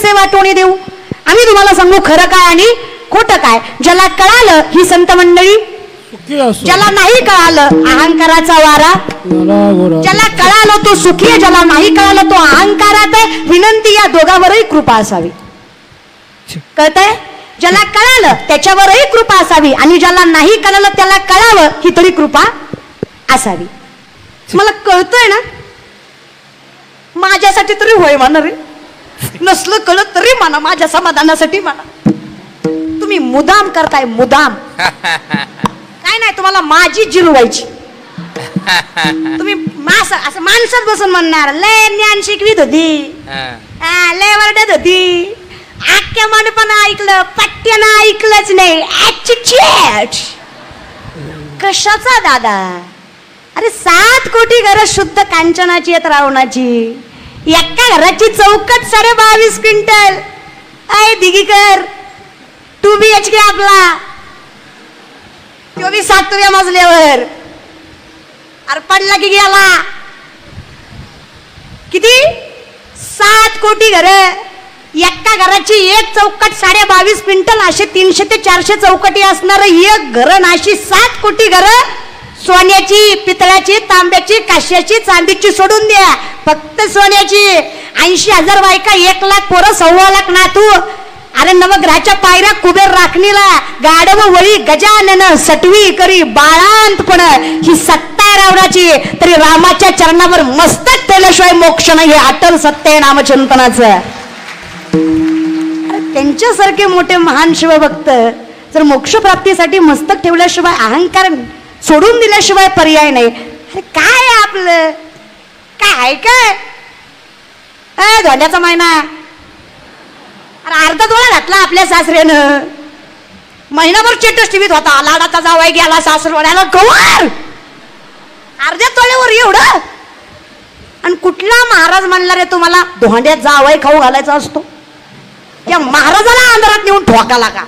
कैसे वाटोने देऊ. आम्ही तुम्हाला सांगू खरं काय आणि खोटं काय. ज्याला कळालं ही संत मंडळी, ज्याला नाही कळालं अहंकाराचा वारा, ज्याला कळालं तो सुखी आहे, ज्याला नाही कळालं तो अहंकारात आहे. विनंती या दोघांवरही कृपा असावी. कळतंय? ज्याला कळालं त्याच्यावरही कृपा असावी आणि ज्याला नाही कळालं त्याला कळावं ही तरी कृपा असावी. मला कळतंय ना, माझ्यासाठी तरी होय म्हणा रे, नसलं कळत तरी म्हणा, माझ्या समाधानासाठी म्हणा. तुम्ही मुदाम करताय, मुदाम. काय नाही, तुम्हाला माझी जिरवायची. तुम्ही असं माणसात बसून म्हणणार लय ज्ञान शिकवीत होती, लय वरडत होती, आख्या मनपण ऐकलं, पट्ट्यानं ऐकलंच नाही. कशाचा दादा? अरे 7 कोटी घरं शुद्ध कांचनाची आहेत, रावणाची. एका घराची चौकट 22.5 क्विंटल. अय दिगीकर 2 BHK आपला, तो बी 7व्या मजल्यावर. अरे पडला की गेला. किती? 7 कोटी घरं, एका घराची एक चौकट 22.5 क्विंटल. असे 300 ते 400 चौकटी असणार एक घर. अशी 7 कोटी घरं, सोन्याची, पितळ्याची, तांब्याची, काश्याची, चांदीची सोडून द्या, फक्त सोन्याची. 80,000 बायका, 1 लाख पोरं, 1.25 लाख नातू. अरे नवग्रहाच्या पायऱ्या कुबेर राखणीला, गाढव वळी गजानन, सटवी करी बाळांतपण. ही सत्ता आहे रावणाची, तरी रामाच्या चरणावर मस्तक ठेवल्याशिवाय मोक्ष नाही. हे अटल सत्य आहे नामचिंतनाचं. त्यांच्यासारखे मोठे महान शिवभक्त जर मोक्षप्राप्तीसाठी मस्तक ठेवल्याशिवाय, अहंकार सोडून दिल्याशिवाय पर्याय नाही. अरे काय आपलं काय काय धोंड्याचा महिना. अरे अर्धा तोळा घातला आपल्या सासऱ्यानं. महिनाभर स्टेटस टीव्हीत होता, लाडाचा जावाई गेला सासरवाड्याला, कवर अर्ध्या तोळ्यावर एवढं. आणि कुठला महाराज म्हणला रे तुम्हाला धोंड्यात जावाई खाऊ घालायचा असतो? त्या महाराजाला अंधारात नेऊन ठोकाला का?